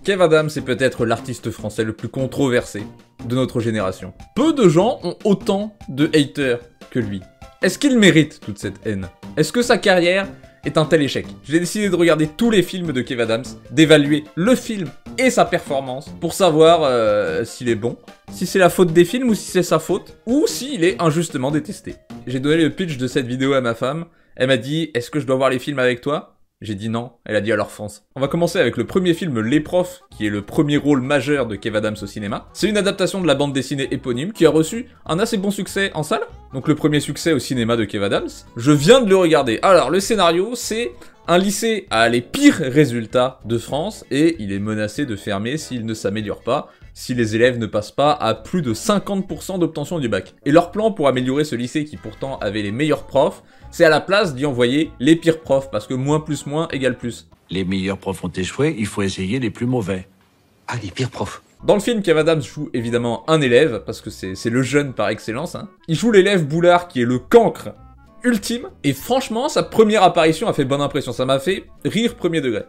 Kev Adams est peut-être l'artiste français le plus controversé de notre génération. Peu de gens ont autant de haters que lui. Est-ce qu'il mérite toute cette haine? Est-ce que sa carrière est un tel échec? J'ai décidé de regarder tous les films de Kev Adams, d'évaluer le film et sa performance pour savoir s'il est bon, si c'est la faute des films ou si c'est sa faute, ou s'il est injustement détesté. J'ai donné le pitch de cette vidéo à ma femme, elle m'a dit « Est-ce que je dois voir les films avec toi ?» J'ai dit non, elle a dit alors fonce. On va commencer avec le premier film Les Profs, qui est le premier rôle majeur de Kev Adams au cinéma. C'est une adaptation de la bande dessinée éponyme qui a reçu un assez bon succès en salle. Donc le premier succès au cinéma de Kev Adams. Je viens de le regarder. Alors le scénario, c'est un lycée a les pires résultats de France et il est menacé de fermer s'il ne s'améliore pas, si les élèves ne passent pas à plus de 50% d'obtention du bac. Et leur plan pour améliorer ce lycée qui pourtant avait les meilleurs profs, c'est à la place d'y envoyer les pires profs, parce que moins plus moins égale plus. Les meilleurs profs ont échoué, il faut essayer les plus mauvais. Ah, les pires profs. Dans le film, Kev Adams joue évidemment un élève, parce que c'est le jeune par excellence. Hein. Il joue l'élève Boulard qui est le cancre ultime, et franchement, sa première apparition a fait bonne impression, ça m'a fait rire premier degré.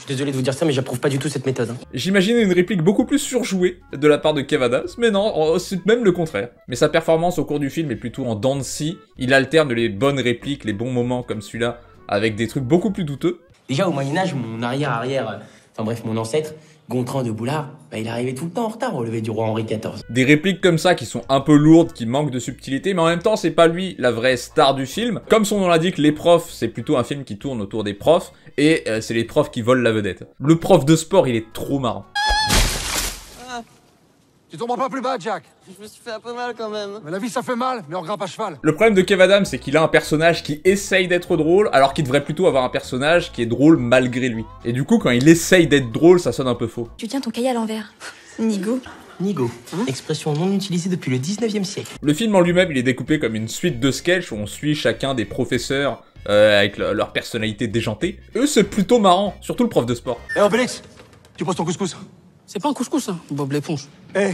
Désolé de vous dire ça, mais j'approuve pas du tout cette méthode. J'imaginais une réplique beaucoup plus surjouée de la part de Kev Adams, mais non, c'est même le contraire. Mais sa performance au cours du film est plutôt en dents de scie, il alterne les bonnes répliques, les bons moments comme celui-là, avec des trucs beaucoup plus douteux. Déjà au Moyen-Âge, mon enfin bref, mon ancêtre, Gontran de Boulard, il arrivait tout le temps en retard au lever du roi Henri XIV. Des répliques comme ça qui sont un peu lourdes, qui manquent de subtilité, mais en même temps, c'est pas lui la vraie star du film. Comme son nom l'indique, Les Profs, c'est plutôt un film qui tourne autour des profs, et c'est les profs qui volent la vedette. Le prof de sport, il est trop marrant. Tu tomberas pas plus bas, Jack. Je me suis fait un peu mal quand même. Mais la vie ça fait mal, mais on grimpe à cheval. Le problème de Kev Adams, c'est qu'il a un personnage qui essaye d'être drôle, alors qu'il devrait plutôt avoir un personnage qui est drôle malgré lui. Et du coup, quand il essaye d'être drôle, ça sonne un peu faux. Tu tiens ton cahier à l'envers. Nigo. Nigo, expression non utilisée depuis le 19e siècle. Le film en lui-même, il est découpé comme une suite de sketchs où on suit chacun des professeurs avec leur personnalité déjantée. Eux, c'est plutôt marrant, surtout le prof de sport. Eh, Obélix, tu poses ton couscous. C'est pas un couscous, ça, Bob l'éponge. Eh,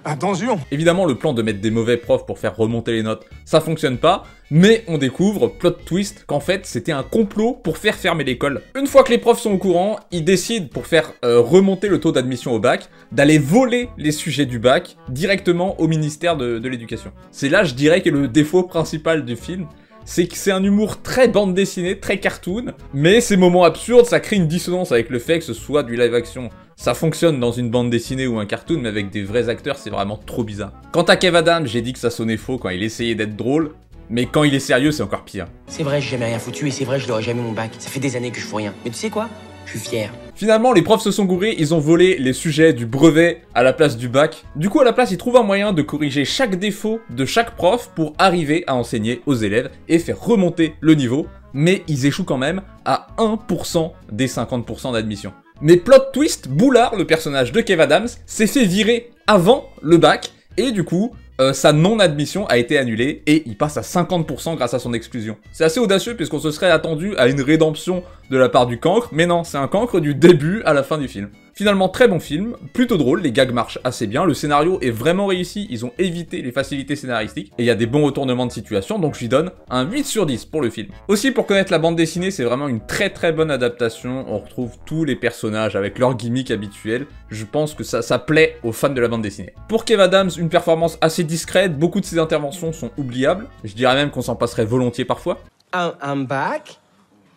attention. Évidemment, le plan de mettre des mauvais profs pour faire remonter les notes, ça fonctionne pas, mais on découvre, plot twist, qu'en fait, c'était un complot pour faire fermer l'école. Une fois que les profs sont au courant, ils décident, pour faire remonter le taux d'admission au bac, d'aller voler les sujets du bac directement au ministère de l'Éducation. C'est là, je dirais, que le défaut principal du film, c'est que c'est un humour très bande dessinée, très cartoon, mais ces moments absurdes, ça crée une dissonance avec le fait que ce soit du live action. Ça fonctionne dans une bande dessinée ou un cartoon, mais avec des vrais acteurs, c'est vraiment trop bizarre. Quant à Kev Adams, j'ai dit que ça sonnait faux quand il essayait d'être drôle, mais quand il est sérieux, c'est encore pire. C'est vrai, j'ai jamais rien foutu, et c'est vrai, je l'aurais jamais mon bac. Ça fait des années que je fous rien. Mais tu sais quoi? Je suis fier. Finalement, les profs se sont gourés, ils ont volé les sujets du brevet à la place du bac. Du coup, à la place, ils trouvent un moyen de corriger chaque défaut de chaque prof pour arriver à enseigner aux élèves et faire remonter le niveau. Mais ils échouent quand même à 1% des 50% d'admission. Mais plot twist, Boulard, le personnage de Kev Adams, s'est fait virer avant le bac, et du coup, sa non-admission a été annulée, et il passe à 50% grâce à son exclusion. C'est assez audacieux, puisqu'on se serait attendu à une rédemption de la part du cancre, mais non, c'est un cancre du début à la fin du film. Finalement, très bon film, plutôt drôle, les gags marchent assez bien, le scénario est vraiment réussi, ils ont évité les facilités scénaristiques, et il y a des bons retournements de situation, donc je lui donne un 8 sur 10 pour le film. Aussi, pour connaître la bande dessinée, c'est vraiment une très très bonne adaptation, on retrouve tous les personnages avec leurs gimmicks habituels, je pense que ça plaît aux fans de la bande dessinée. Pour Kev Adams, une performance assez discrète, beaucoup de ses interventions sont oubliables, je dirais même qu'on s'en passerait volontiers parfois. I'm back,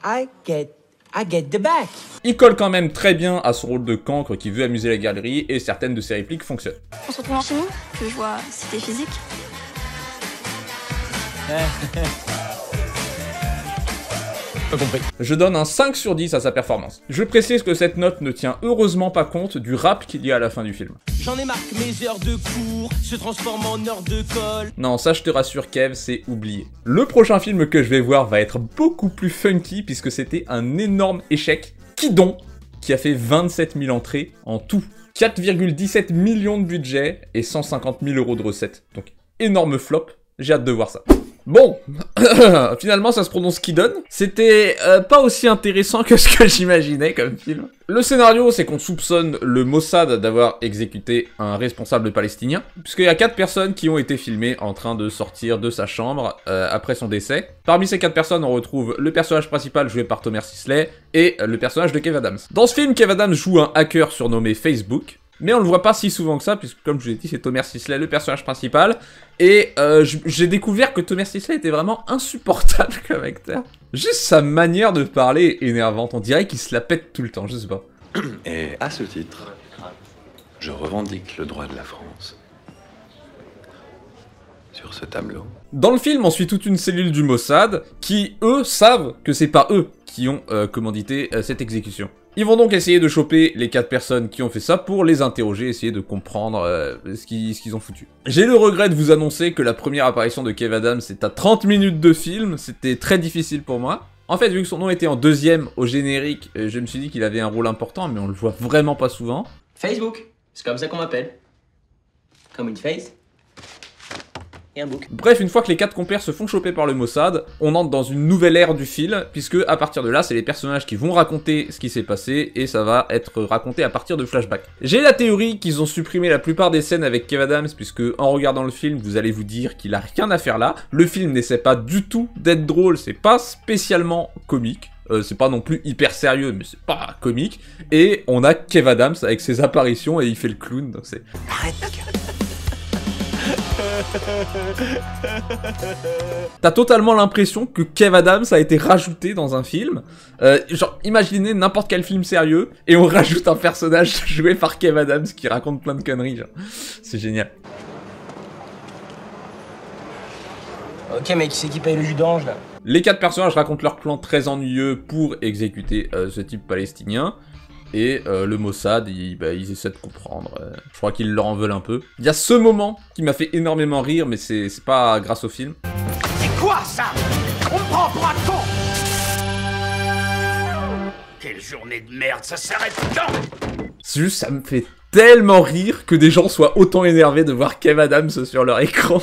I get the back. Il colle quand même très bien à son rôle de cancre qui veut amuser la galerie et certaines de ses répliques fonctionnent. On se retrouve en chimie, que je vois cité physique. Pas compris. Je donne un 5 sur 10 à sa performance. Je précise que cette note ne tient heureusement pas compte du rap qu'il y a à la fin du film. J'en ai marre que mes heures de cours se transforment en heures de colle. Non, ça je te rassure Kev, c'est oublié. Le prochain film que je vais voir va être beaucoup plus funky puisque c'était un énorme échec. Kidon, qui a fait 27 000 entrées en tout. 4,17 millions de budget et 150 000 € de recettes. Donc énorme flop, j'ai hâte de voir ça. Bon, finalement ça se prononce Kidon. C'était pas aussi intéressant que ce que j'imaginais comme film. Le scénario, c'est qu'on soupçonne le Mossad d'avoir exécuté un responsable palestinien, puisqu'il y a 4 personnes qui ont été filmées en train de sortir de sa chambre après son décès. Parmi ces 4 personnes, on retrouve le personnage principal joué par Thomas Sisley et le personnage de Kev Adams. Dans ce film, Kev Adams joue un hacker surnommé Facebook, mais on le voit pas si souvent que ça, puisque comme je vous l'ai dit, c'est Thomas Sisley, le personnage principal. Et j'ai découvert que Thomas Sisley était vraiment insupportable comme acteur. Juste sa manière de parler est énervante, on dirait qu'il se la pète tout le temps, je sais pas. Et à ce titre, je revendique le droit de la France sur ce tableau. Dans le film, on suit toute une cellule du Mossad qui, eux, savent que c'est pas eux qui ont commandité cette exécution. Ils vont donc essayer de choper les 4 personnes qui ont fait ça pour les interroger, essayer de comprendre ce qu'ils ont foutu. J'ai le regret de vous annoncer que la première apparition de Kev Adams est à 30 minutes de film, c'était très difficile pour moi. En fait, vu que son nom était en deuxième au générique, je me suis dit qu'il avait un rôle important, mais on le voit vraiment pas souvent. Facebook, c'est comme ça qu'on m'appelle. Comme une face. Et un book. Bref, une fois que les 4 compères se font choper par le Mossad, on entre dans une nouvelle ère du film, puisque à partir de là, c'est les personnages qui vont raconter ce qui s'est passé, et ça va être raconté à partir de flashbacks. J'ai la théorie qu'ils ont supprimé la plupart des scènes avec Kev Adams, puisque en regardant le film, vous allez vous dire qu'il a rien à faire là. Le film n'essaie pas du tout d'être drôle, c'est pas spécialement comique. C'est pas non plus hyper sérieux, mais c'est pas comique. Et on a Kev Adams avec ses apparitions, et il fait le clown, donc c'est... Arrête ta gueule. T'as totalement l'impression que Kev Adams a été rajouté dans un film. Genre, imaginez n'importe quel film sérieux, et on rajoute un personnage joué par Kev Adams qui raconte plein de conneries, genre. C'est génial. Ok, mais qui c'est qui paye le jus d'orange là? Les 4 personnages racontent leur plan très ennuyeux pour exécuter ce type palestinien. Et le Mossad, ils essaient de comprendre. Je crois qu'ils leur en veulent un peu. Il y a ce moment qui m'a fait énormément rire, mais c'est pas grâce au film. C'est quoi ça? On me prend pour un con! Quelle journée de merde, ça s'arrête quand? C'est juste, ça me fait tellement rire que des gens soient autant énervés de voir Kev Adams sur leur écran.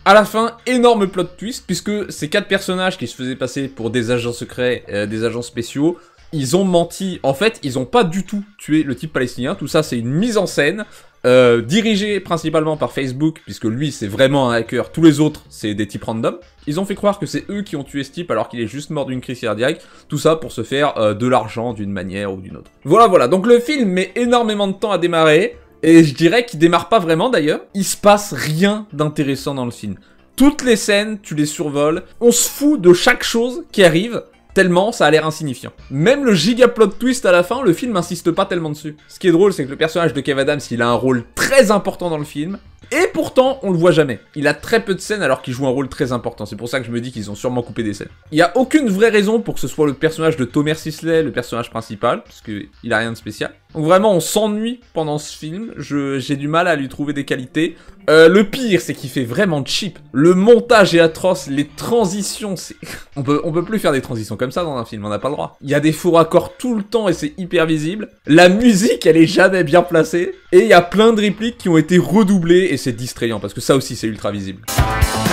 À la fin, énorme plot twist, puisque ces 4 personnages qui se faisaient passer pour des agents secrets, des agents spéciaux, ils ont menti. En fait, ils ont pas du tout tué le type palestinien. Tout ça, c'est une mise en scène, dirigée principalement par Facebook, puisque lui, c'est vraiment un hacker. Tous les autres, c'est des types random. Ils ont fait croire que c'est eux qui ont tué ce type, alors qu'il est juste mort d'une crise cardiaque. Tout ça pour se faire de l'argent d'une manière ou d'une autre. Voilà. Donc le film met énormément de temps à démarrer. Et je dirais qu'il démarre pas vraiment d'ailleurs. Il se passe rien d'intéressant dans le film. Toutes les scènes, tu les survoles. On se fout de chaque chose qui arrive. Tellement ça a l'air insignifiant. Même le giga plot twist à la fin, le film insiste pas tellement dessus. Ce qui est drôle, c'est que le personnage de Kev Adams, il a un rôle très important dans le film, et pourtant, on le voit jamais. Il a très peu de scènes alors qu'il joue un rôle très important. C'est pour ça que je me dis qu'ils ont sûrement coupé des scènes. Il y a aucune vraie raison pour que ce soit le personnage de Thomas Sisley, le personnage principal, parce qu'il a rien de spécial. Donc vraiment, on s'ennuie pendant ce film. J'ai du mal à lui trouver des qualités. Le pire, c'est qu'il fait vraiment cheap. Le montage est atroce, les transitions, c'est... on peut plus faire des transitions comme ça dans un film, on n'a pas le droit. Il y a des faux raccords tout le temps et c'est hyper visible. La musique, elle est jamais bien placée. Et il y a plein de répliques qui ont été redoublées et c'est distrayant parce que ça aussi, c'est ultra visible.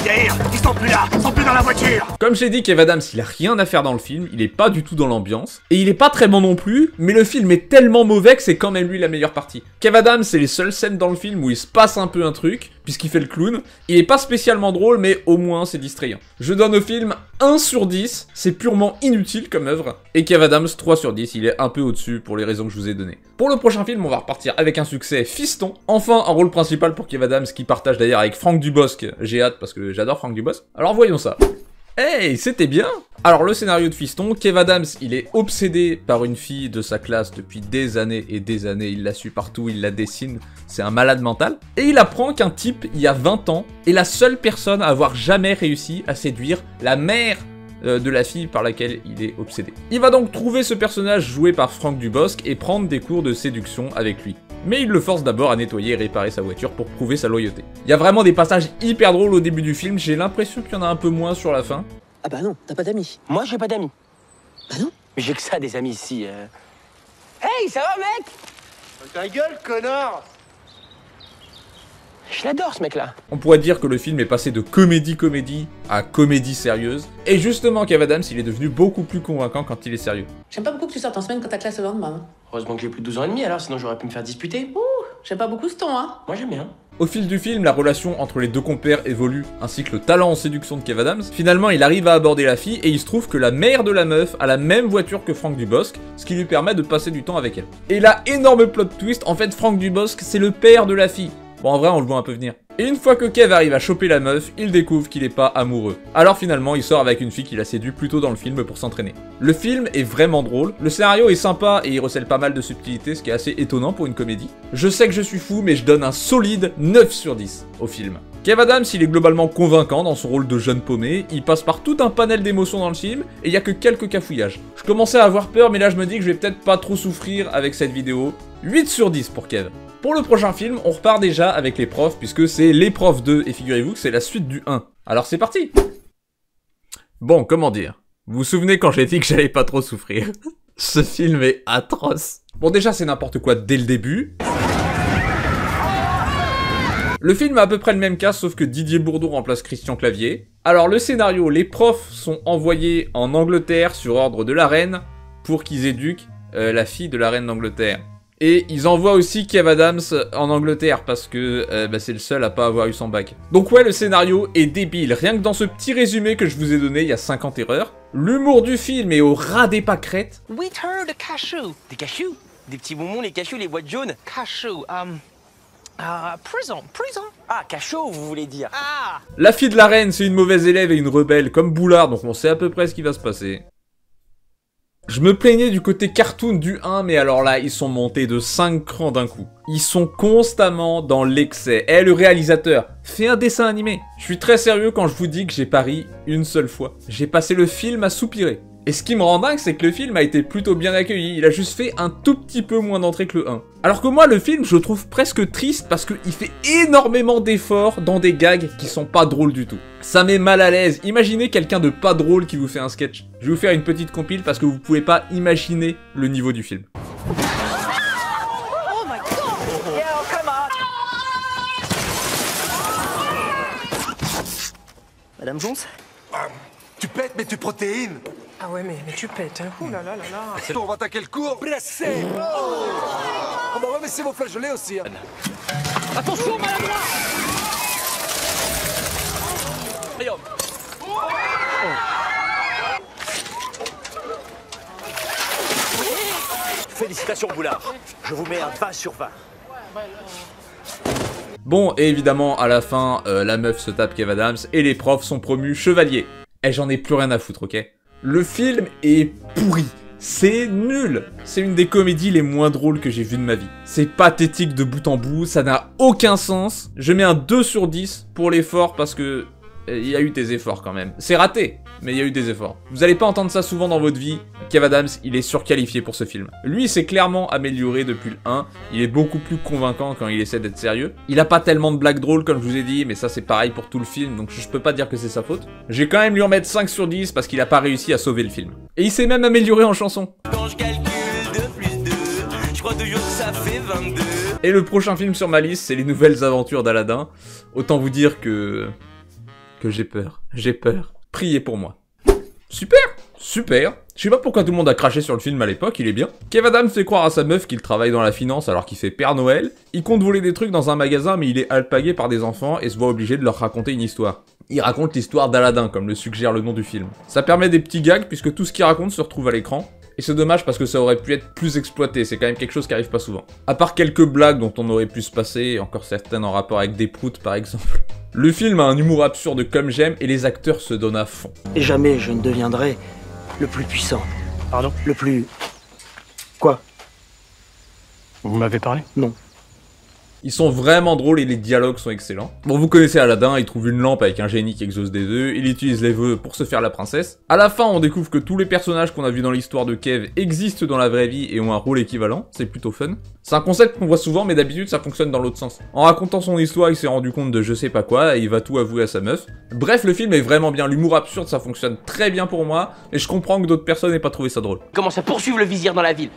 Derrière, ils sont plus là, ils sont plus dans la voiture! Comme j'ai dit, Kev Adams, il a rien à faire dans le film, il est pas du tout dans l'ambiance, et il est pas très bon non plus, mais le film est tellement mauvais que c'est quand même lui la meilleure partie. Kev Adams, c'est les seules scènes dans le film où il se passe un peu un truc, puisqu'il fait le clown. Il est pas spécialement drôle, mais au moins c'est distrayant. Je donne au film 1 sur 10, c'est purement inutile comme œuvre, et Kev Adams 3 sur 10, il est un peu au-dessus pour les raisons que je vous ai données. Pour le prochain film, on va repartir avec un succès Fiston, enfin un rôle principal pour Kev Adams, qui partage d'ailleurs avec Franck Dubosc. J'ai hâte parce que j'adore Franck Dubosc. Alors voyons ça. Hey, c'était bien! Alors le scénario de Fiston, Kev Adams, il est obsédé par une fille de sa classe depuis des années et des années, il la suit partout, il la dessine, c'est un malade mental. Et il apprend qu'un type, il y a 20 ans, est la seule personne à avoir jamais réussi à séduire la mère de la fille par laquelle il est obsédé. Il va donc trouver ce personnage joué par Franck Dubosc et prendre des cours de séduction avec lui. Mais il le force d'abord à nettoyer et réparer sa voiture pour prouver sa loyauté. Il y a vraiment des passages hyper drôles au début du film, j'ai l'impression qu'il y en a un peu moins sur la fin. Ah bah non, t'as pas d'amis. Moi, j'ai pas d'amis. Bah non. Mais j'ai que ça, des amis ici. Hey, ça va, mec? Ta gueule, connard! Je l'adore ce mec-là. On pourrait dire que le film est passé de comédie-comédie à comédie sérieuse. Et justement, Kev Adams, il est devenu beaucoup plus convaincant quand il est sérieux. J'aime pas beaucoup que tu sortes en semaine quand t'as classe le lendemain. Heureusement que j'ai plus de 12 ans et demi alors, sinon j'aurais pu me faire disputer. Ouh, j'aime pas beaucoup ce ton, hein. Moi j'aime bien. Au fil du film, la relation entre les deux compères évolue, ainsi que le talent en séduction de Kev Adams. Finalement, il arrive à aborder la fille et il se trouve que la mère de la meuf a la même voiture que Franck Dubosc, ce qui lui permet de passer du temps avec elle. Et là, énorme plot twist, en fait Franck Dubosc, c'est le père de la fille. Bon, en vrai, on le voit un peu venir. Et une fois que Kev arrive à choper la meuf, il découvre qu'il est pas amoureux. Alors finalement, il sort avec une fille qu'il a séduit plus tôt dans le film pour s'entraîner. Le film est vraiment drôle, le scénario est sympa et il recèle pas mal de subtilités, ce qui est assez étonnant pour une comédie. Je sais que je suis fou, mais je donne un solide 9 sur 10 au film. Kev Adams, il est globalement convaincant dans son rôle de jeune paumé, il passe par tout un panel d'émotions dans le film, et il y a que quelques cafouillages. Je commençais à avoir peur, mais là je me dis que je vais peut-être pas trop souffrir avec cette vidéo. 8 sur 10 pour Kev. Pour le prochain film, on repart déjà avec les profs, puisque c'est les profs 2, et figurez-vous que c'est la suite du 1. Alors c'est parti. Bon, comment dire? Vous vous souvenez quand j'ai dit que j'allais pas trop souffrir? Ce film est atroce. Bon, déjà c'est n'importe quoi dès le début. Le film a à peu près le même cas, sauf que Didier Bourdon remplace Christian Clavier. Alors le scénario, les profs sont envoyés en Angleterre sur ordre de la reine pour qu'ils éduquent la fille de la reine d'Angleterre. Et ils envoient aussi Kev Adams en Angleterre parce que c'est le seul à pas avoir eu son bac. Donc ouais, le scénario est débile. Rien que dans ce petit résumé que je vous ai donné, il y a 50 erreurs. L'humour du film est au ras des pâquerettes. We heard a cashew. Des cachous? Des petits bonbons, les cachous, les boîtes jaunes? Cashew, prison. Ah, cachot, vous voulez dire? Ah! La fille de la reine, c'est une mauvaise élève et une rebelle comme Boulard, donc on sait à peu près ce qui va se passer. Je me plaignais du côté cartoon du 1, mais alors là, ils sont montés de 5 crans d'un coup. Ils sont constamment dans l'excès. Eh, le réalisateur, fais un dessin animé. Je suis très sérieux quand je vous dis que j'ai pari une seule fois. J'ai passé le film à soupirer. Et ce qui me rend dingue, c'est que le film a été plutôt bien accueilli. Il a juste fait un tout petit peu moins d'entrées que le 1. Alors que moi, le film, je le trouve presque triste parce qu'il fait énormément d'efforts dans des gags qui sont pas drôles du tout. Ça met mal à l'aise. Imaginez quelqu'un de pas drôle qui vous fait un sketch. Je vais vous faire une petite compile parce que vous pouvez pas imaginer le niveau du film. Madame Jones? Tu pètes, mais tu protéines. Ah ouais, mais tu pètes, hein. Ouh là là là là. On va attaquer le cours. Blessé. On va remettre vos flageolets aussi. Hein. Attention, madame là! Allez hop! Félicitations Boulard, je vous mets un 20 sur 20. Bon, et évidemment, à la fin, la meuf se tape Kev Adams et les profs sont promus chevaliers. Et j'en ai plus rien à foutre, ok? Le film est pourri. C'est nul. C'est une des comédies les moins drôles que j'ai vues de ma vie. C'est pathétique de bout en bout, ça n'a aucun sens. Je mets un 2 sur 10 pour l'effort parce que... il y a eu des efforts quand même. C'est raté, mais il y a eu des efforts. Vous allez pas entendre ça souvent dans votre vie. Kev Adams, il est surqualifié pour ce film. Lui, il s'est clairement amélioré depuis le 1. Il est beaucoup plus convaincant quand il essaie d'être sérieux. Il a pas tellement de blagues drôles comme je vous ai dit, mais ça c'est pareil pour tout le film, donc je peux pas dire que c'est sa faute. J'ai quand même lui en mettre 5 sur 10 parce qu'il a pas réussi à sauver le film. Et il s'est même amélioré en chanson. Quand je calcule 2 plus 2, je crois toujours que ça fait 22. Et le prochain film sur ma liste, c'est les nouvelles aventures d'Aladin. Autant vous dire que j'ai peur. J'ai peur. Priez pour moi. Super. Super. Je sais pas pourquoi tout le monde a craché sur le film à l'époque, il est bien. Kev Adams fait croire à sa meuf qu'il travaille dans la finance alors qu'il fait Père Noël. Il compte voler des trucs dans un magasin mais il est alpagué par des enfants et se voit obligé de leur raconter une histoire. Il raconte l'histoire d'Aladin comme le suggère le nom du film. Ça permet des petits gags puisque tout ce qu'il raconte se retrouve à l'écran. Et c'est dommage parce que ça aurait pu être plus exploité, c'est quand même quelque chose qui arrive pas souvent. À part quelques blagues dont on aurait pu se passer, encore certaines en rapport avec des proutes par exemple. Le film a un humour absurde comme j'aime et les acteurs se donnent à fond. Et jamais je ne deviendrai le plus puissant. Pardon? Le plus... Quoi? Vous m'avez parlé? Non. Ils sont vraiment drôles et les dialogues sont excellents. Bon, vous connaissez Aladin, il trouve une lampe avec un génie qui exauce des vœux, il utilise les vœux pour se faire la princesse. À la fin, on découvre que tous les personnages qu'on a vus dans l'histoire de Kev existent dans la vraie vie et ont un rôle équivalent, c'est plutôt fun. C'est un concept qu'on voit souvent, mais d'habitude ça fonctionne dans l'autre sens. En racontant son histoire, il s'est rendu compte de je sais pas quoi et il va tout avouer à sa meuf. Bref, le film est vraiment bien, l'humour absurde ça fonctionne très bien pour moi, et je comprends que d'autres personnes n'aient pas trouvé ça drôle. Commence à poursuivre le vizir dans la ville.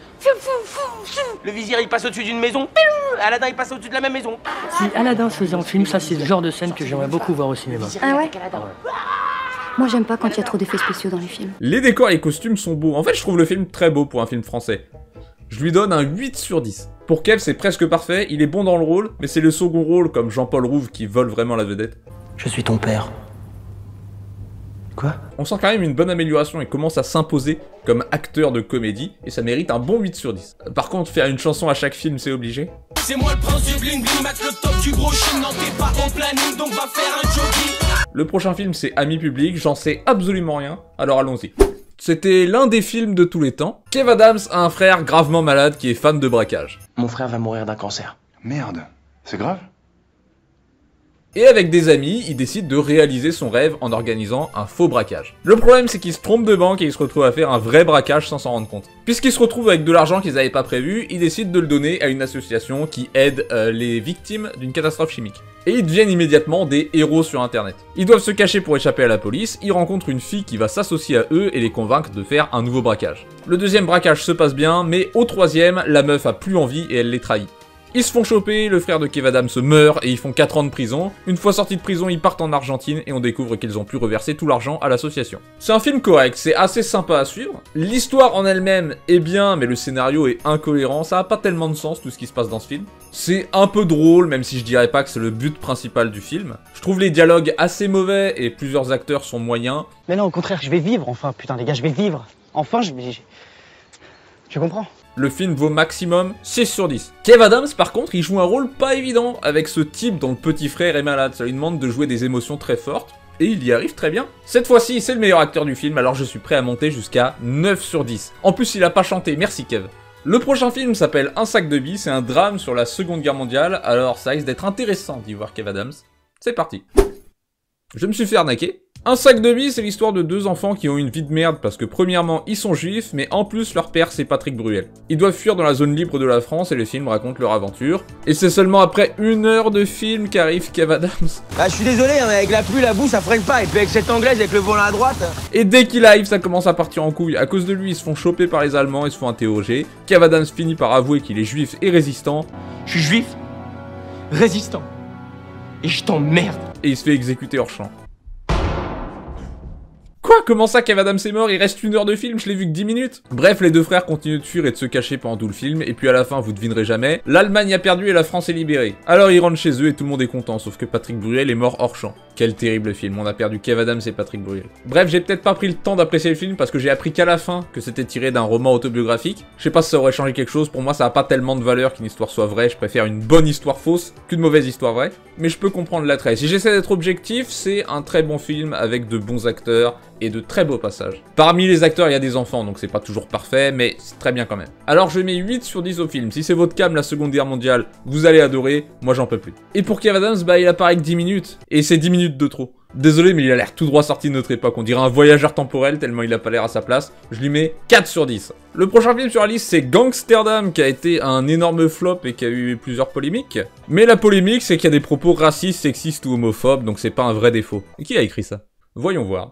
Le vizir il passe au-dessus d'une maison. Aladin il passe au-dessus de la la même maison. Si Aladdin se faisait en film, ça c'est le genre de scène que j'aimerais beaucoup voir au cinéma. Ah ouais? Moi j'aime pas quand il y a trop d'effets spéciaux dans les films. Les décors et les costumes sont beaux. En fait, je trouve le film très beau pour un film français. Je lui donne un 8 sur 10. Pour Kev, c'est presque parfait, il est bon dans le rôle, mais c'est le second rôle, comme Jean-Paul Rouve, qui vole vraiment la vedette. Je suis ton père. Quoi? On sent quand même une bonne amélioration et commence à s'imposer comme acteur de comédie, et ça mérite un bon 8 sur 10. Par contre, faire une chanson à chaque film, c'est obligé. C'est moi le prince du bling bling, match le top du brochine, non t'es pas au planning, donc va faire un jogging. Le prochain film, c'est Amis publics, j'en sais absolument rien, alors allons-y. C'était l'un des films de tous les temps. Kev Adams a un frère gravement malade qui est fan de braquage. Mon frère va mourir d'un cancer. Merde, c'est grave. Et avec des amis, il décide de réaliser son rêve en organisant un faux braquage. Le problème, c'est qu'il se trompe de banque et il se retrouve à faire un vrai braquage sans s'en rendre compte. Puisqu'il se retrouve avec de l'argent qu'ils n'avaient pas prévu, il décide de le donner à une association qui aide les victimes d'une catastrophe chimique. Et ils deviennent immédiatement des héros sur internet. Ils doivent se cacher pour échapper à la police, ils rencontrent une fille qui va s'associer à eux et les convaincre de faire un nouveau braquage. Le deuxième braquage se passe bien, mais au troisième, la meuf a plus envie et elle les trahit. Ils se font choper, le frère de Kev Adams se meurt et ils font 4 ans de prison. Une fois sortis de prison, ils partent en Argentine et on découvre qu'ils ont pu reverser tout l'argent à l'association. C'est un film correct, c'est assez sympa à suivre. L'histoire en elle-même est bien, mais le scénario est incohérent, ça a pas tellement de sens tout ce qui se passe dans ce film. C'est un peu drôle, même si je dirais pas que c'est le but principal du film. Je trouve les dialogues assez mauvais et plusieurs acteurs sont moyens. Mais non, au contraire, je vais vivre, enfin, putain les gars, je vais vivre. Enfin, Tu comprends? Le film vaut maximum 6 sur 10. Kev Adams, par contre, il joue un rôle pas évident avec ce type dont le petit frère est malade. Ça lui demande de jouer des émotions très fortes, et il y arrive très bien. Cette fois-ci, c'est le meilleur acteur du film, alors je suis prêt à monter jusqu'à 9 sur 10. En plus, il a pas chanté, merci Kev. Le prochain film s'appelle Un sac de billes, c'est un drame sur la Seconde Guerre mondiale, alors ça risque d'être intéressant d'y voir Kev Adams. C'est parti. Je me suis fait arnaquer. Un sac de billes, c'est l'histoire de deux enfants qui ont une vie de merde parce que premièrement, ils sont juifs, mais en plus, leur père, c'est Patrick Bruel. Ils doivent fuir dans la zone libre de la France et le film raconte leur aventure. Et c'est seulement après 1 heure de film qu'arrive Kev Adams. Ah, je suis désolé, hein, mais avec la pluie, la boue, ça freine pas. Et puis avec cette anglaise, avec le volant à droite... Et dès qu'il arrive, ça commence à partir en couille. À cause de lui, ils se font choper par les Allemands, ils se font interroger. Kev Adams finit par avouer qu'il est juif et résistant. Je suis juif, résistant, et je t'emmerde. Et il se fait exécuter hors champ. Quoi? Comment ça Kev Adams est mort? Il reste 1 heure de film, je l'ai vu que 10 minutes. Bref, les deux frères continuent de fuir et de se cacher pendant tout le film, et puis à la fin, vous devinerez jamais, l'Allemagne a perdu et la France est libérée. Alors ils rentrent chez eux et tout le monde est content, sauf que Patrick Bruel est mort hors champ. Quel terrible film, on a perdu Kev Adams et Patrick Bruel. Bref, j'ai peut-être pas pris le temps d'apprécier le film parce que j'ai appris qu'à la fin que c'était tiré d'un roman autobiographique. Je sais pas si ça aurait changé quelque chose, pour moi ça a pas tellement de valeur qu'une histoire soit vraie, je préfère une bonne histoire fausse qu'une mauvaise histoire vraie. Mais je peux comprendre l'attrait. Si j'essaie d'être objectif, c'est un très bon film avec de bons acteurs et de très beaux passages. Parmi les acteurs, il y a des enfants, donc c'est pas toujours parfait, mais c'est très bien quand même. Alors je mets 8 sur 10 au film. Si c'est votre cam, la Seconde Guerre mondiale, vous allez adorer, moi j'en peux plus. Et pour Kev Adams, bah il apparaît que 10 minutes, et c'est 10 minutes de trop. Désolé, mais il a l'air tout droit sorti de notre époque, on dirait un voyageur temporel tellement il a pas l'air à sa place. Je lui mets 4 sur 10. Le prochain film sur la liste, c'est Gangsterdam, qui a été un énorme flop et qui a eu plusieurs polémiques. Mais la polémique, c'est qu'il y a des propos racistes, sexistes ou homophobes, donc c'est pas un vrai défaut. Et qui a écrit ça? Voyons voir.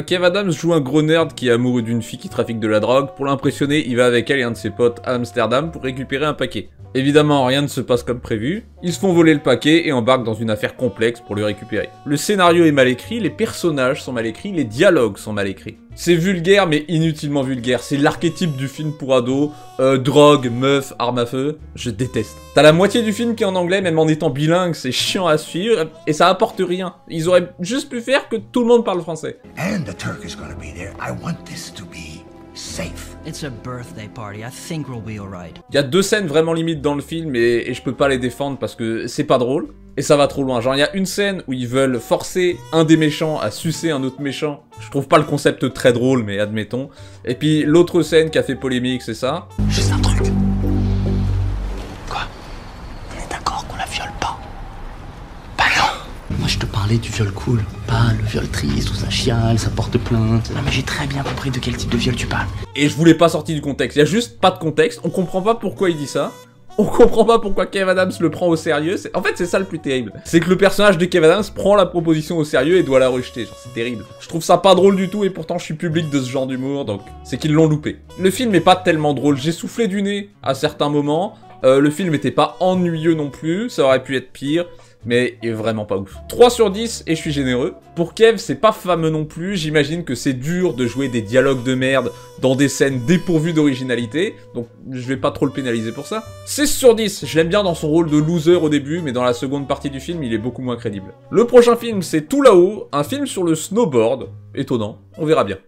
Kev Adams joue un gros nerd qui est amoureux d'une fille qui trafique de la drogue. Pour l'impressionner, il va avec elle et un de ses potes à Amsterdam pour récupérer un paquet. Évidemment, rien ne se passe comme prévu. Ils se font voler le paquet et embarquent dans une affaire complexe pour le récupérer. Le scénario est mal écrit, les personnages sont mal écrits, les dialogues sont mal écrits. C'est vulgaire, mais inutilement vulgaire. C'est l'archétype du film pour ados. Drogue, meuf, arme à feu. Je déteste. T'as la moitié du film qui est en anglais, même en étant bilingue, c'est chiant à suivre. Et ça apporte rien. Ils auraient juste pu faire que tout le monde parle français. And the Turk is gonna be there. I want this to be safe. It's a birthday party. I think we'll be alright. Il y a 2 scènes vraiment limites dans le film et je peux pas les défendre parce que c'est pas drôle. Et ça va trop loin. Genre, il y a une scène où ils veulent forcer un des méchants à sucer un autre méchant. Je trouve pas le concept très drôle, mais admettons. Et puis, l'autre scène qui a fait polémique, c'est ça. Juste un truc. Quoi? On est d'accord qu'on la viole pas? Bah non! Moi, je te parlais du viol cool. Pas le viol triste où ça chiale, ça porte plainte. Non mais j'ai très bien compris de quel type de viol tu parles. Et je voulais pas sortir du contexte. Il y a juste pas de contexte. On comprend pas pourquoi il dit ça. On comprend pas pourquoi Kev Adams le prend au sérieux. En fait, c'est ça le plus terrible. C'est que le personnage de Kev Adams prend la proposition au sérieux et doit la rejeter. Genre, c'est terrible. Je trouve ça pas drôle du tout et pourtant je suis public de ce genre d'humour, donc c'est qu'ils l'ont loupé. Le film est pas tellement drôle. J'ai soufflé du nez à certains moments. Le film était pas ennuyeux non plus. Ça aurait pu être pire. Mais il est vraiment pas ouf. 3 sur 10 et je suis généreux. Pour Kev, c'est pas fameux non plus. J'imagine que c'est dur de jouer des dialogues de merde dans des scènes dépourvues d'originalité. Donc je vais pas trop le pénaliser pour ça. 6 sur 10, je l'aime bien dans son rôle de loser au début, mais dans la seconde partie du film, il est beaucoup moins crédible. Le prochain film, c'est Tout là-haut, un film sur le snowboard. Étonnant, on verra bien.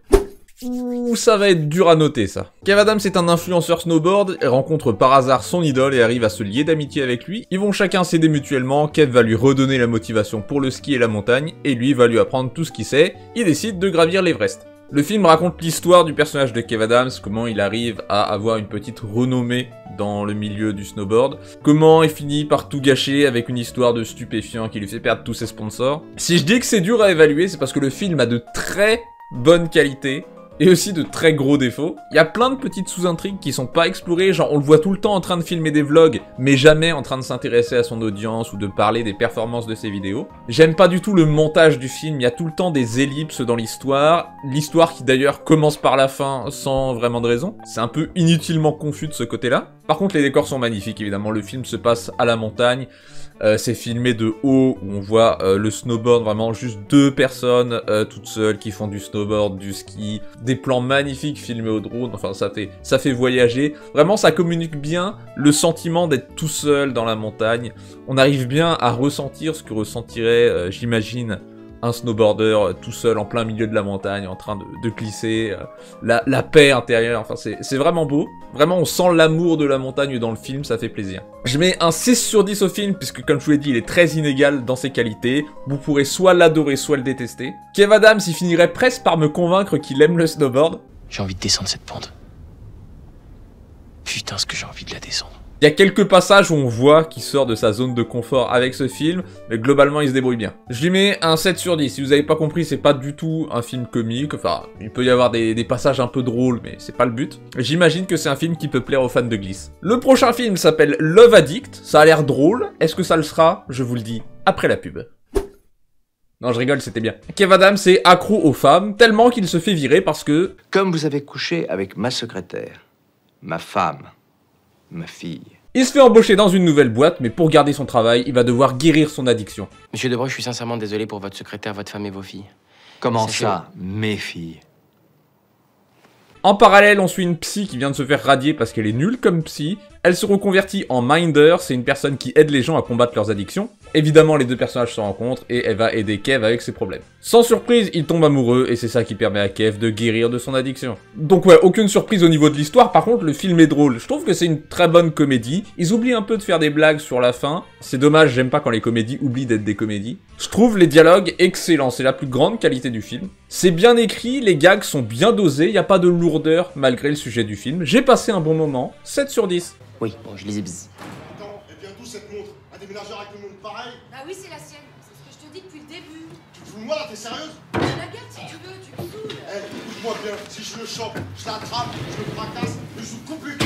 Ouh, ça va être dur à noter, ça. Kev Adams est un influenceur snowboard, et rencontre par hasard son idole et arrive à se lier d'amitié avec lui. Ils vont chacun s'aider mutuellement, Kev va lui redonner la motivation pour le ski et la montagne, et lui va lui apprendre tout ce qu'il sait. Il décide de gravir l'Everest. Le film raconte l'histoire du personnage de Kev Adams, comment il arrive à avoir une petite renommée dans le milieu du snowboard, comment il finit par tout gâcher avec une histoire de stupéfiant qui lui fait perdre tous ses sponsors. Si je dis que c'est dur à évaluer, c'est parce que le film a de très bonnes qualités, et aussi de très gros défauts. Il y a plein de petites sous-intrigues qui sont pas explorées, genre on le voit tout le temps en train de filmer des vlogs, mais jamais en train de s'intéresser à son audience ou de parler des performances de ses vidéos. J'aime pas du tout le montage du film, il y a tout le temps des ellipses dans l'histoire qui d'ailleurs commence par la fin sans vraiment de raison. C'est un peu inutilement confus de ce côté-là. Par contre les décors sont magnifiques évidemment, le film se passe à la montagne. C'est filmé de haut, où on voit le snowboard, vraiment juste 2 personnes toutes seules qui font du snowboard, du ski, des plans magnifiques filmés au drone, enfin ça fait voyager. Vraiment ça communique bien le sentiment d'être tout seul dans la montagne. On arrive bien à ressentir ce que ressentirait, j'imagine, un snowboarder tout seul en plein milieu de la montagne en train de glisser, la paix intérieure, enfin c'est vraiment beau. Vraiment on sent l'amour de la montagne dans le film, ça fait plaisir. Je mets un 6 sur 10 au film puisque comme je vous l'ai dit il est très inégal dans ses qualités. Vous pourrez soit l'adorer soit le détester. Kev Adams il finirait presque par me convaincre qu'il aime le snowboard. J'ai envie de descendre cette pente. Putain ce que j'ai envie de la descendre. Il y a quelques passages où on voit qu'il sort de sa zone de confort avec ce film, mais globalement il se débrouille bien. Je lui mets un 7 sur 10, si vous avez pas compris c'est pas du tout un film comique, enfin il peut y avoir des passages un peu drôles mais c'est pas le but. J'imagine que c'est un film qui peut plaire aux fans de glisse. Le prochain film s'appelle Love Addict, ça a l'air drôle, est-ce que ça le sera? Je vous le dis après la pub. Non je rigole, c'était bien. Kev Adams est accro aux femmes, tellement qu'il se fait virer parce que... Comme vous avez couché avec ma secrétaire, ma femme, ma fille. Il se fait embaucher dans une nouvelle boîte, mais pour garder son travail, il va devoir guérir son addiction. Monsieur Debreu, je suis sincèrement désolé pour votre secrétaire, votre femme et vos filles. Comment ça, mes filles? En parallèle, on suit une psy qui vient de se faire radier parce qu'elle est nulle comme psy. Elle se reconvertit en minder, c'est une personne qui aide les gens à combattre leurs addictions. Évidemment, les deux personnages se rencontrent et elle va aider Kev avec ses problèmes. Sans surprise, ils tombent amoureux et c'est ça qui permet à Kev de guérir de son addiction. Donc ouais, aucune surprise au niveau de l'histoire, par contre le film est drôle. Je trouve que c'est une très bonne comédie. Ils oublient un peu de faire des blagues sur la fin. C'est dommage, j'aime pas quand les comédies oublient d'être des comédies. Je trouve les dialogues excellents, c'est la plus grande qualité du film. C'est bien écrit, les gags sont bien dosés, y a pas de lourdeur malgré le sujet du film. J'ai passé un bon moment, 7 sur 10. Oui, bon, je les ai bis. Attends, et bien d'où cette montre? Un déménageur avec une montre pareille? Bah oui, c'est la sienne. C'est ce que je te dis depuis le début. Tu te fous de moi là, t'es sérieuse? La garde si tu veux, tu me saoules. Eh, écoute-moi bien, si je le chope, je l'attrape, je le fracasse, et je coupe plus.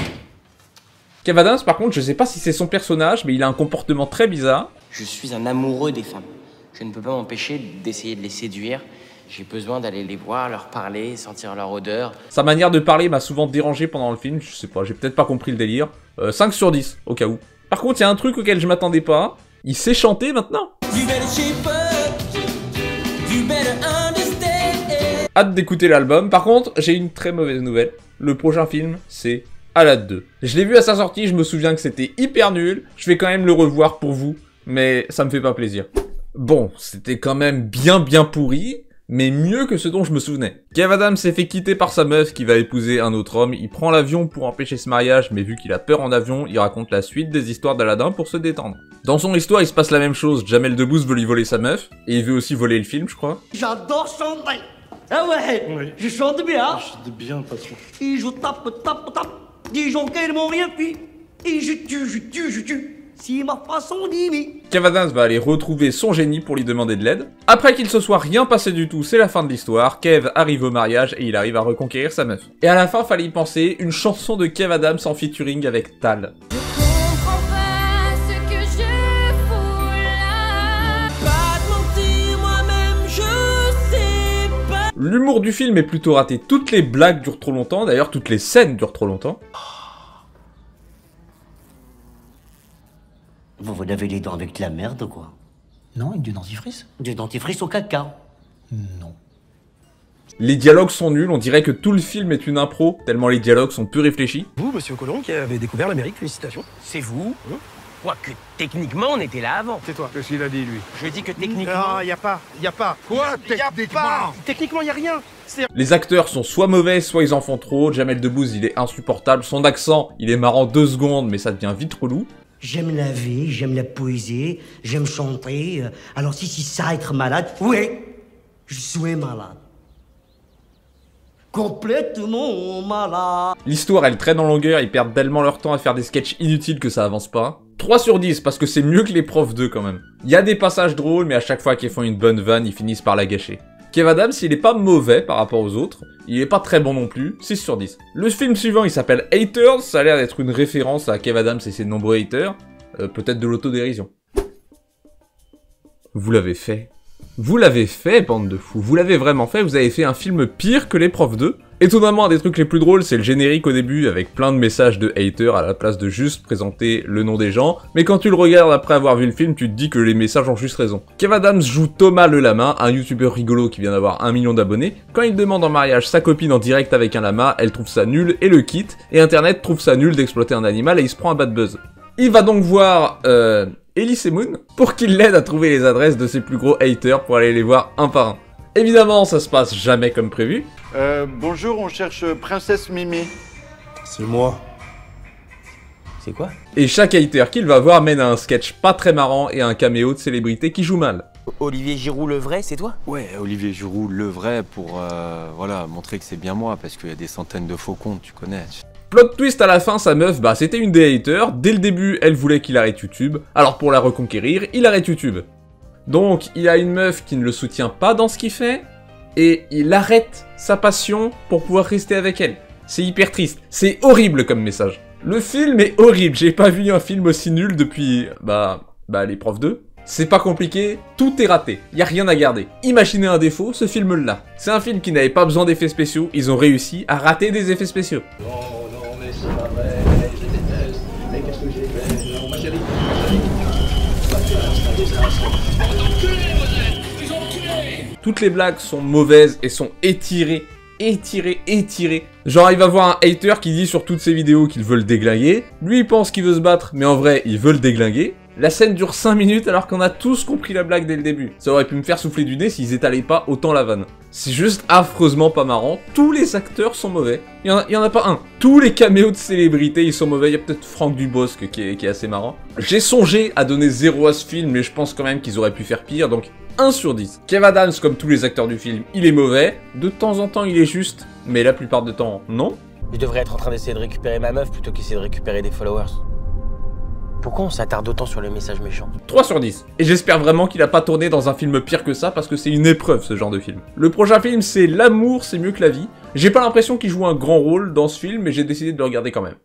Kev Adams, par contre, je sais pas si c'est son personnage, mais il a un comportement très bizarre. Je suis un amoureux des femmes. Je ne peux pas m'empêcher d'essayer de les séduire. J'ai besoin d'aller les voir, leur parler, sentir leur odeur. Sa manière de parler m'a souvent dérangé pendant le film, je sais pas, j'ai peut-être pas compris le délire. 5 sur 10, au cas où. Par contre, il y a un truc auquel je m'attendais pas, il sait chanter maintenant. Hâte d'écouter l'album. Par contre, j'ai une très mauvaise nouvelle. Le prochain film, c'est Aladdin 2. Je l'ai vu à sa sortie, je me souviens que c'était hyper nul. Je vais quand même le revoir pour vous, mais ça me fait pas plaisir. Bon, c'était quand même bien pourri, mais mieux que ce dont je me souvenais. Kev Adams s'est fait quitter par sa meuf qui va épouser un autre homme, il prend l'avion pour empêcher ce mariage, mais vu qu'il a peur en avion, il raconte la suite des histoires d'Aladin pour se détendre. Dans son histoire, il se passe la même chose, Jamel Debbouze veut lui voler sa meuf, et il veut aussi voler le film, je crois. J'adore chanter. Ah ouais, oui. Je chante bien. Je chante bien, patron. Et je tape. Des gens qui m'ont rien fait. Et je tue. C'est ma façon d'aimer. Kev Adams va aller retrouver son génie pour lui demander de l'aide. Après qu'il se soit rien passé du tout, c'est la fin de l'histoire. Kev arrive au mariage et il arrive à reconquérir sa meuf. Et à la fin, fallait y penser, une chanson de Kev Adams en featuring avec Tal. Je comprends L'humour du film est plutôt raté. Toutes les blagues durent trop longtemps, d'ailleurs toutes les scènes durent trop longtemps. Vous lavez les dents avec de la merde ou quoi? Non, avec du dentifrice. Du dentifrice au caca? Non. Les dialogues sont nuls, on dirait que tout le film est une impro, tellement les dialogues sont peu réfléchis. Vous, monsieur Colomb, qui avez découvert l'Amérique, félicitations. C'est vous? Quoique techniquement, on était là avant. C'est toi. Qu'est-ce qu'il a dit, lui? Je dis que techniquement... Ah, y a pas. Quoi, techniquement? Techniquement, y a rien. Les acteurs sont soit mauvais, soit ils en font trop. Jamel Debbouze, il est insupportable. Son accent, il est marrant 2 secondes, mais ça devient vite relou. J'aime la vie, j'aime la poésie, j'aime chanter. Alors si ça être malade, oui, je suis malade. Complètement malade. L'histoire, elle traîne en longueur, ils perdent tellement leur temps à faire des sketchs inutiles que ça avance pas. 3 sur 10, parce que c'est mieux que les profs 2 quand même. Il y a des passages drôles, mais à chaque fois qu'ils font une bonne vanne, ils finissent par la gâcher. Kev Adams, il est pas mauvais par rapport aux autres, il est pas très bon non plus, 6 sur 10. Le film suivant, il s'appelle Haters, ça a l'air d'être une référence à Kev Adams et ses nombreux haters, peut-être de l'autodérision. Vous l'avez fait. Vous l'avez fait, bande de fous. Vous l'avez vraiment fait, vous avez fait un film pire que les profs 2. Étonnamment, un des trucs les plus drôles, c'est le générique au début, avec plein de messages de haters à la place de juste présenter le nom des gens. Mais quand tu le regardes après avoir vu le film, tu te dis que les messages ont juste raison. Kev Adams joue Thomas le lama, un youtubeur rigolo qui vient d'avoir 1 million d'abonnés. Quand il demande en mariage sa copine en direct avec un lama, elle trouve ça nul et le quitte. Et Internet trouve ça nul d'exploiter un animal et il se prend un bad buzz. Il va donc voir, Elise Moon pour qu'il l'aide à trouver les adresses de ses plus gros haters pour aller les voir un par un. Évidemment, ça se passe jamais comme prévu. Bonjour, on cherche Princesse Mimi. C'est moi. C'est quoi? Et chaque hater qu'il va voir mène à un sketch pas très marrant et à un caméo de célébrité qui joue mal. Olivier Giroud le vrai, c'est toi? Ouais, Olivier Giroud le vrai pour voilà, montrer que c'est bien moi, parce qu'il y a des centaines de faux comptes, tu connais. Plot twist à la fin, sa meuf, bah c'était une des haters. Dès le début, elle voulait qu'il arrête YouTube. Alors pour la reconquérir, il arrête YouTube. Donc il a une meuf qui ne le soutient pas dans ce qu'il fait, et il arrête sa passion pour pouvoir rester avec elle. C'est hyper triste. C'est horrible comme message. Le film est horrible. J'ai pas vu un film aussi nul depuis, les profs 2. C'est pas compliqué, tout est raté, y a rien à garder. Imaginez un défaut, ce film-là. C'est un film qui n'avait pas besoin d'effets spéciaux, ils ont réussi à rater des effets spéciaux. Non, mais c'est pas vrai, je déteste, mais qu'est-ce que j'ai fait? Non, ma chérie, c'est un désastre. Toutes les blagues sont mauvaises et sont étirées. Genre il va voir un hater qui dit sur toutes ses vidéos qu'il veut le déglinguer. Lui il pense qu'il veut se battre, mais en vrai il veut le déglinguer. La scène dure 5 minutes alors qu'on a tous compris la blague dès le début. Ça aurait pu me faire souffler du nez s'ils étalaient pas autant la vanne. C'est juste affreusement pas marrant. Tous les acteurs sont mauvais. Il y en a pas un. Tous les caméos de célébrités ils sont mauvais. Il y a peut-être Franck Dubosc qui est assez marrant. J'ai songé à donner 0 à ce film, mais je pense quand même qu'ils auraient pu faire pire, donc 1 sur 10. Kev Adams, comme tous les acteurs du film, il est mauvais. De temps en temps il est juste, mais la plupart du temps non. Je devrais être en train d'essayer de récupérer ma meuf plutôt qu'essayer de récupérer des followers. Pourquoi on s'attarde autant sur les messages méchants? 3 sur 10. Et j'espère vraiment qu'il a pas tourné dans un film pire que ça, parce que c'est une épreuve ce genre de film. Le prochain film c'est L'amour c'est mieux que la vie. J'ai pas l'impression qu'il joue un grand rôle dans ce film, mais j'ai décidé de le regarder quand même.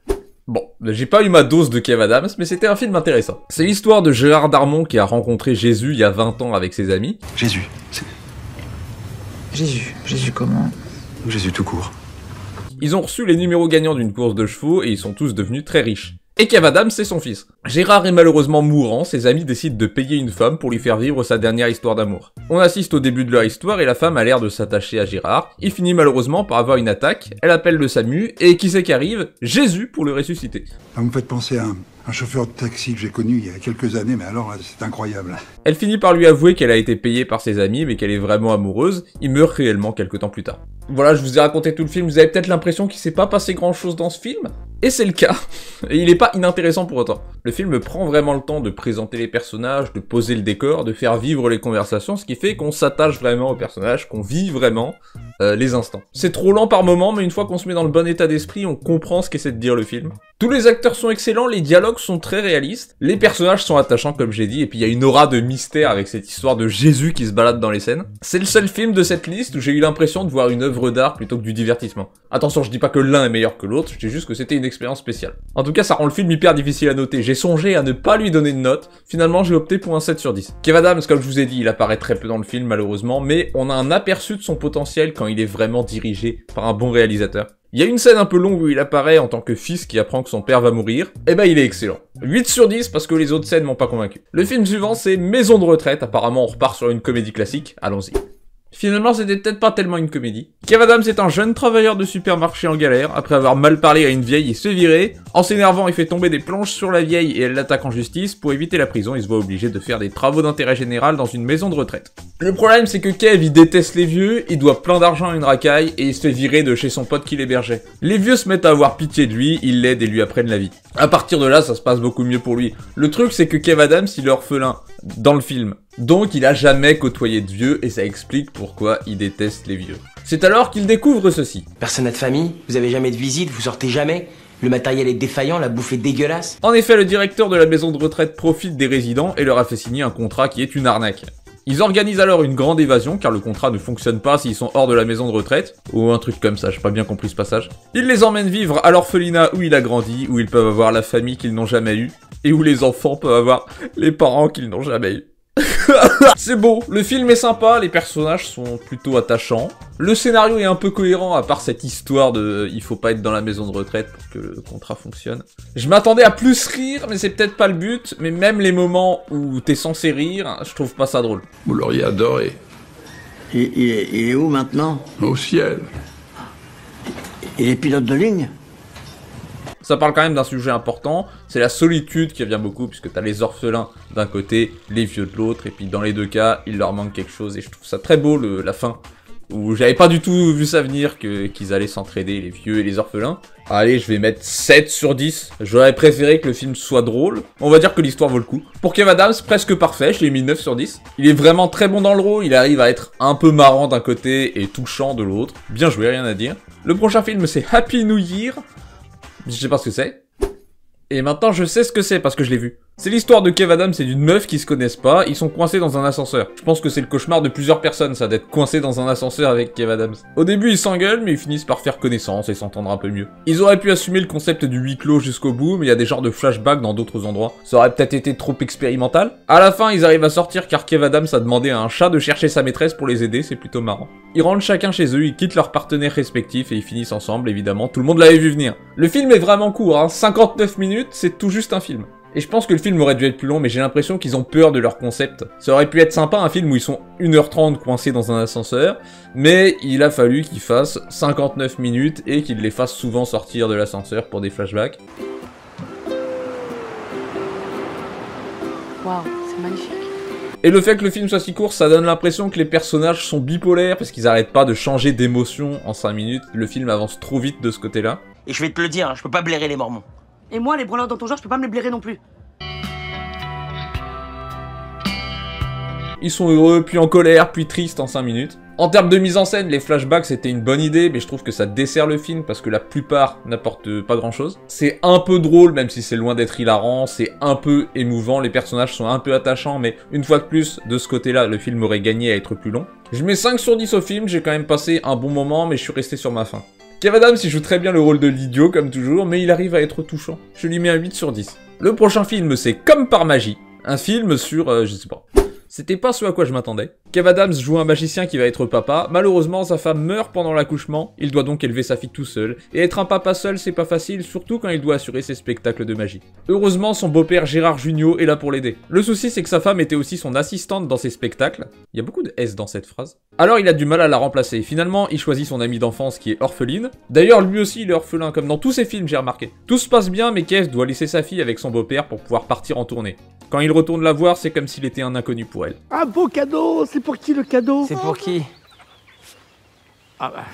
Bon, j'ai pas eu ma dose de Kev Adams, mais c'était un film intéressant. C'est l'histoire de Gérard Darmon qui a rencontré Jésus il y a 20 ans avec ses amis. Jésus, Jésus comment? Jésus tout court. Ils ont reçu les numéros gagnants d'une course de chevaux et ils sont tous devenus très riches. Et Kev Adams, c'est son fils. Gérard est malheureusement mourant, ses amis décident de payer une femme pour lui faire vivre sa dernière histoire d'amour. On assiste au début de leur histoire et la femme a l'air de s'attacher à Gérard. Il finit malheureusement par avoir une attaque, elle appelle le SAMU, et qui c'est qui arrive? Jésus pour le ressusciter. Vous me faites penser à un chauffeur de taxi que j'ai connu il y a quelques années, mais alors c'est incroyable. Elle finit par lui avouer qu'elle a été payée par ses amis, mais qu'elle est vraiment amoureuse. Il meurt réellement quelques temps plus tard. Voilà, je vous ai raconté tout le film, vous avez peut-être l'impression qu'il s'est pas passé grand chose dans ce film, et c'est le cas. Et il est pas inintéressant pour autant. Le film prend vraiment le temps de présenter les personnages, de poser le décor, de faire vivre les conversations, ce qui fait qu'on s'attache vraiment aux personnages, qu'on vit vraiment les instants. C'est trop lent par moment, mais une fois qu'on se met dans le bon état d'esprit, on comprend ce qu'essaie de dire le film. Tous les acteurs sont excellents, les dialogues sont très réalistes, les personnages sont attachants comme j'ai dit, et puis il y a une aura de mystère avec cette histoire de Jésus qui se balade dans les scènes. C'est le seul film de cette liste où j'ai eu l'impression de voir une œuvre d'art plutôt que du divertissement. Attention, je dis pas que l'un est meilleur que l'autre, je dis juste que c'était une expérience spéciale. En tout cas, ça rend le film hyper difficile à noter, j'ai songé à ne pas lui donner de note, finalement j'ai opté pour un 7 sur 10. Kev Adams, comme je vous ai dit, il apparaît très peu dans le film malheureusement, mais on a un aperçu de son potentiel quand il est vraiment dirigé par un bon réalisateur. Il y a une scène un peu longue où il apparaît en tant que fils qui apprend que son père va mourir, et ben il est excellent. 8 sur 10 parce que les autres scènes m'ont pas convaincu. Le film suivant c'est Maison de retraite, apparemment on repart sur une comédie classique, allons-y. Finalement, c'était peut-être pas tellement une comédie. Kev Adams est un jeune travailleur de supermarché en galère. Après avoir mal parlé à une vieille, il se fait virer. En s'énervant, il fait tomber des planches sur la vieille et elle l'attaque en justice. Pour éviter la prison, il se voit obligé de faire des travaux d'intérêt général dans une maison de retraite. Le problème, c'est que Kev, il déteste les vieux, il doit plein d'argent à une racaille et il se fait virer de chez son pote qui l'hébergeait. Les vieux se mettent à avoir pitié de lui, ils l'aident et lui apprennent la vie. À partir de là, ça se passe beaucoup mieux pour lui. Le truc, c'est que Kev Adams, il est orphelin dans le film. Donc il a jamais côtoyé de vieux et ça explique pourquoi il déteste les vieux. C'est alors qu'il découvre ceci. Personne n'a de famille, vous avez jamais de visite, vous sortez jamais, le matériel est défaillant, la bouffe est dégueulasse. En effet, le directeur de la maison de retraite profite des résidents et leur a fait signer un contrat qui est une arnaque. Ils organisent alors une grande évasion car le contrat ne fonctionne pas s'ils sont hors de la maison de retraite, ou un truc comme ça, j'ai pas bien compris ce passage. Ils les emmènent vivre à l'orphelinat où il a grandi, où ils peuvent avoir la famille qu'ils n'ont jamais eue, et où les enfants peuvent avoir les parents qu'ils n'ont jamais eus. C'est beau, le film est sympa, les personnages sont plutôt attachants. Le scénario est un peu cohérent à part cette histoire de il faut pas être dans la maison de retraite pour que le contrat fonctionne. Je m'attendais à plus rire, mais c'est peut-être pas le but, mais même les moments où t'es censé rire, je trouve pas ça drôle. Vous l'auriez adoré. Il est où maintenant? Au ciel. Il est pilote de ligne? Ça parle quand même d'un sujet important, c'est la solitude qui revient beaucoup, puisque t'as les orphelins d'un côté, les vieux de l'autre, et puis dans les deux cas, il leur manque quelque chose, et je trouve ça très beau, la fin, où j'avais pas du tout vu ça venir, qu'ils allaient s'entraider, les vieux et les orphelins. Allez, je vais mettre 7 sur 10, j'aurais préféré que le film soit drôle, on va dire que l'histoire vaut le coup. Pour Kev Adams, presque parfait, je l'ai mis 9 sur 10. Il est vraiment très bon dans le rôle, il arrive à être un peu marrant d'un côté et touchant de l'autre, bien joué, rien à dire. Le prochain film c'est Happy New Year. Je sais pas ce que c'est. Et maintenant je sais ce que c'est parce que je l'ai vu. C'est l'histoire de Kev Adams et d'une meuf qui se connaissent pas, ils sont coincés dans un ascenseur. Je pense que c'est le cauchemar de plusieurs personnes ça, d'être coincé dans un ascenseur avec Kev Adams. Au début ils s'engueulent mais ils finissent par faire connaissance et s'entendre un peu mieux. Ils auraient pu assumer le concept du huis clos jusqu'au bout, mais il y a des genres de flashbacks dans d'autres endroits. Ça aurait peut-être été trop expérimental. À la fin ils arrivent à sortir car Kev Adams a demandé à un chat de chercher sa maîtresse pour les aider, c'est plutôt marrant. Ils rentrent chacun chez eux, ils quittent leurs partenaires respectifs et ils finissent ensemble évidemment, tout le monde l'avait vu venir. Le film est vraiment court, hein, 59 minutes, c'est tout juste un film. Et je pense que le film aurait dû être plus long, mais j'ai l'impression qu'ils ont peur de leur concept. Ça aurait pu être sympa, un film où ils sont 1h30 coincés dans un ascenseur, mais il a fallu qu'ils fassent 59 minutes et qu'ils les fassent souvent sortir de l'ascenseur pour des flashbacks. Waouh, c'est magnifique. Et le fait que le film soit si court, ça donne l'impression que les personnages sont bipolaires, parce qu'ils arrêtent pas de changer d'émotion en 5 minutes. Le film avance trop vite de ce côté-là. Et je vais te le dire, hein, je peux pas blairer les mormons. Et moi, les branleurs dans ton genre, je peux pas me les blairer non plus. Ils sont heureux, puis en colère, puis tristes en 5 minutes. En termes de mise en scène, les flashbacks c'était une bonne idée, mais je trouve que ça dessert le film parce que la plupart n'apportent pas grand chose. C'est un peu drôle, même si c'est loin d'être hilarant, c'est un peu émouvant, les personnages sont un peu attachants, mais une fois de plus, de ce côté-là, le film aurait gagné à être plus long. Je mets 5 sur 10 au film, j'ai quand même passé un bon moment, mais je suis resté sur ma faim. Kev Adams, il joue très bien le rôle de l'idiot, comme toujours, mais il arrive à être touchant. Je lui mets un 8 sur 10. Le prochain film, c'est Comme par magie. Un film sur... je sais pas. C'était pas ce à quoi je m'attendais. Kev Adams joue un magicien qui va être papa. Malheureusement, sa femme meurt pendant l'accouchement. Il doit donc élever sa fille tout seul. Et être un papa seul, c'est pas facile, surtout quand il doit assurer ses spectacles de magie. Heureusement, son beau-père Gérard Jugnot est là pour l'aider. Le souci, c'est que sa femme était aussi son assistante dans ses spectacles. Il y a beaucoup de S dans cette phrase. Alors il a du mal à la remplacer. Finalement, il choisit son amie d'enfance qui est orpheline. D'ailleurs, lui aussi, il est orphelin, comme dans tous ses films, j'ai remarqué. Tout se passe bien, mais Kev doit laisser sa fille avec son beau-père pour pouvoir partir en tournée. Quand il retourne la voir, c'est comme s'il était un inconnu pour elle. Un beau cadeau. C'est pour qui le cadeau? C'est pour qui? Ah bah...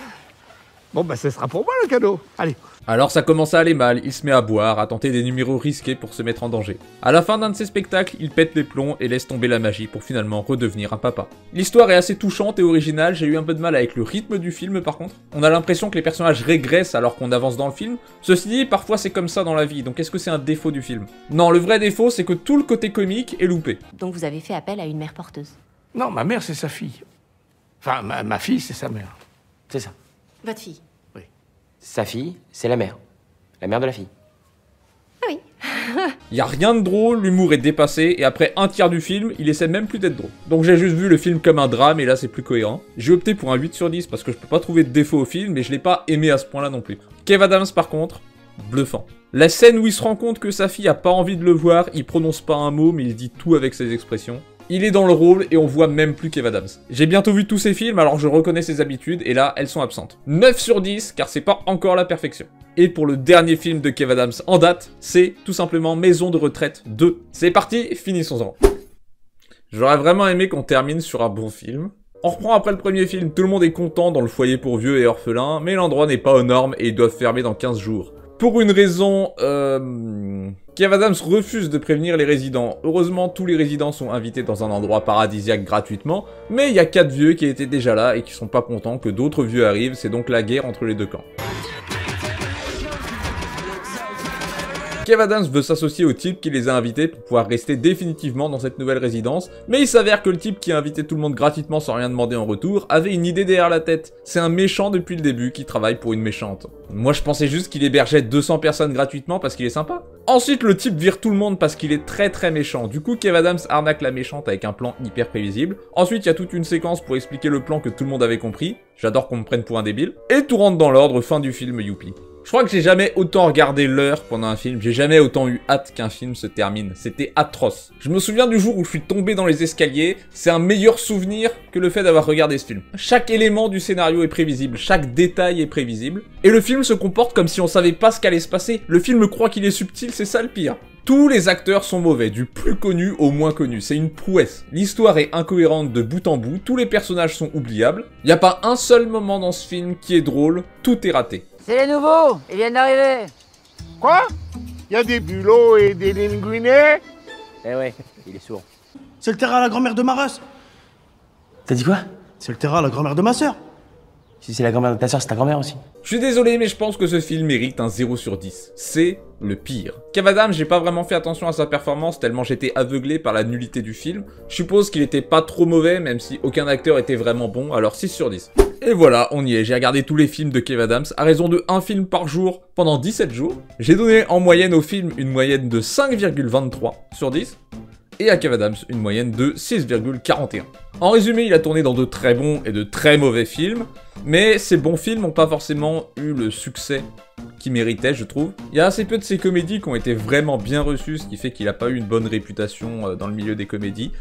Bon, bah, ce sera pour moi le cadeau. Allez. Alors ça commence à aller mal, il se met à boire, à tenter des numéros risqués pour se mettre en danger. À la fin d'un de ses spectacles, il pète les plombs et laisse tomber la magie pour finalement redevenir un papa. L'histoire est assez touchante et originale, j'ai eu un peu de mal avec le rythme du film par contre. On a l'impression que les personnages régressent alors qu'on avance dans le film. Ceci dit, parfois c'est comme ça dans la vie, donc est-ce que c'est un défaut du film? Non, le vrai défaut c'est que tout le côté comique est loupé. Donc vous avez fait appel à une mère porteuse? Non, ma mère, c'est sa fille. Enfin, ma fille, c'est sa mère. C'est ça. Votre fille? Sa fille, c'est la mère de la fille. Ah oui. Y a rien de drôle, l'humour est dépassé, et après un tiers du film, il essaie même plus d'être drôle. Donc j'ai juste vu le film comme un drame, et là c'est plus cohérent. J'ai opté pour un 8 sur 10 parce que je peux pas trouver de défaut au film, mais je l'ai pas aimé à ce point-là non plus. Kev Adams par contre, bluffant. La scène où il se rend compte que sa fille a pas envie de le voir, il prononce pas un mot, mais il dit tout avec ses expressions. Il est dans le rôle et on voit même plus Kev Adams. J'ai bientôt vu tous ses films, alors je reconnais ses habitudes, et là, elles sont absentes. 9 sur 10, car c'est pas encore la perfection. Et pour le dernier film de Kev Adams en date, c'est tout simplement Maison de retraite 2. C'est parti, finissons-en. J'aurais vraiment aimé qu'on termine sur un bon film. On reprend après le premier film, tout le monde est content dans le foyer pour vieux et orphelins, mais l'endroit n'est pas aux normes et ils doivent fermer dans 15 jours. Pour une raison, Kev Adams refuse de prévenir les résidents. Heureusement, tous les résidents sont invités dans un endroit paradisiaque gratuitement, mais il y a 4 vieux qui étaient déjà là et qui sont pas contents que d'autres vieux arrivent, c'est donc la guerre entre les deux camps. Kev Adams veut s'associer au type qui les a invités pour pouvoir rester définitivement dans cette nouvelle résidence, mais il s'avère que le type qui a invité tout le monde gratuitement sans rien demander en retour avait une idée derrière la tête. C'est un méchant depuis le début qui travaille pour une méchante. Moi je pensais juste qu'il hébergeait 200 personnes gratuitement parce qu'il est sympa. Ensuite le type vire tout le monde parce qu'il est très méchant. Du coup Kev Adams arnaque la méchante avec un plan hyper prévisible. Ensuite il y a toute une séquence pour expliquer le plan que tout le monde avait compris. J'adore qu'on me prenne pour un débile. Et tout rentre dans l'ordre, fin du film, youpi. Je crois que j'ai jamais autant regardé l'heure pendant un film, j'ai jamais autant eu hâte qu'un film se termine. C'était atroce. Je me souviens du jour où je suis tombé dans les escaliers, c'est un meilleur souvenir que le fait d'avoir regardé ce film. Chaque élément du scénario est prévisible, chaque détail est prévisible, et le film se comporte comme si on savait pas ce qu'allait se passer. Le film croit qu'il est subtil, c'est ça le pire. Tous les acteurs sont mauvais, du plus connu au moins connu, c'est une prouesse. L'histoire est incohérente de bout en bout, tous les personnages sont oubliables, y a pas un seul moment dans ce film qui est drôle, tout est raté. C'est les nouveaux, ils viennent d'arriver. Quoi? Il y a des bulots et des linguinés? Eh ouais, il est sourd. C'est le terrain à la grand-mère de ma race. T'as dit quoi? C'est le terrain à la grand-mère de ma sœur. Si c'est la grand-mère de ta soeur, c'est ta grand-mère aussi. Je suis désolé, mais je pense que ce film mérite un 0 sur 10. C'est le pire. Kev Adams, j'ai pas vraiment fait attention à sa performance tellement j'étais aveuglé par la nullité du film. Je suppose qu'il était pas trop mauvais, même si aucun acteur était vraiment bon, alors 6 sur 10. Et voilà, on y est, j'ai regardé tous les films de Kev Adams à raison de 1 film par jour pendant 17 jours. J'ai donné en moyenne au film une moyenne de 5,23 sur 10. Et à Kev Adams, une moyenne de 6,41. En résumé, il a tourné dans de très bons et de très mauvais films, mais ces bons films n'ont pas forcément eu le succès qu'il méritait, je trouve. Il y a assez peu de ses comédies qui ont été vraiment bien reçues, ce qui fait qu'il n'a pas eu une bonne réputation dans le milieu des comédies.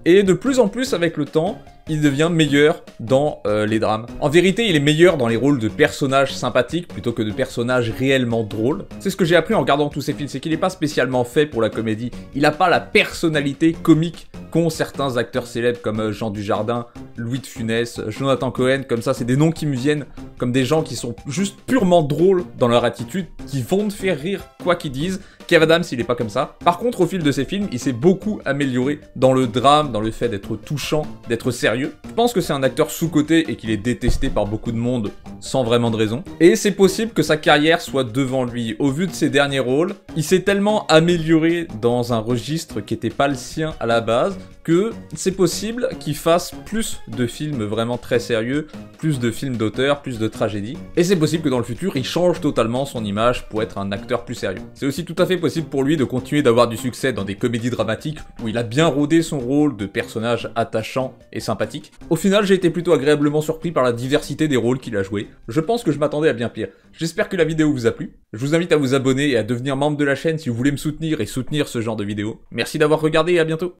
Et de plus en plus, avec le temps, il devient meilleur dans les drames. En vérité, il est meilleur dans les rôles de personnages sympathiques plutôt que de personnages réellement drôles. C'est ce que j'ai appris en regardant tous ces films, c'est qu'il n'est pas spécialement fait pour la comédie. Il n'a pas la personnalité comique qu'ont certains acteurs célèbres comme Jean Dujardin, Louis de Funès, Jonathan Cohen, comme ça, c'est des noms qui me viennent comme des gens qui sont juste purement drôles dans leur attitude, qui vont te faire rire quoi qu'ils disent. Kev Adams, il est pas comme ça. Par contre, au fil de ses films, il s'est beaucoup amélioré dans le drame, dans le fait d'être touchant, d'être sérieux. Je pense que c'est un acteur sous-coté et qu'il est détesté par beaucoup de monde sans vraiment de raison. Et c'est possible que sa carrière soit devant lui. Au vu de ses derniers rôles, il s'est tellement amélioré dans un registre qui n'était pas le sien à la base que c'est possible qu'il fasse plus de films vraiment très sérieux, plus de films d'auteur, plus de tragédies. Et c'est possible que dans le futur, il change totalement son image pour être un acteur plus sérieux. C'est aussi tout à fait possible pour lui de continuer d'avoir du succès dans des comédies dramatiques où il a bien rodé son rôle de personnage attachant et sympathique. Au final, j'ai été plutôt agréablement surpris par la diversité des rôles qu'il a joués. Je pense que je m'attendais à bien pire. J'espère que la vidéo vous a plu. Je vous invite à vous abonner et à devenir membre de la chaîne si vous voulez me soutenir et soutenir ce genre de vidéos. Merci d'avoir regardé et à bientôt.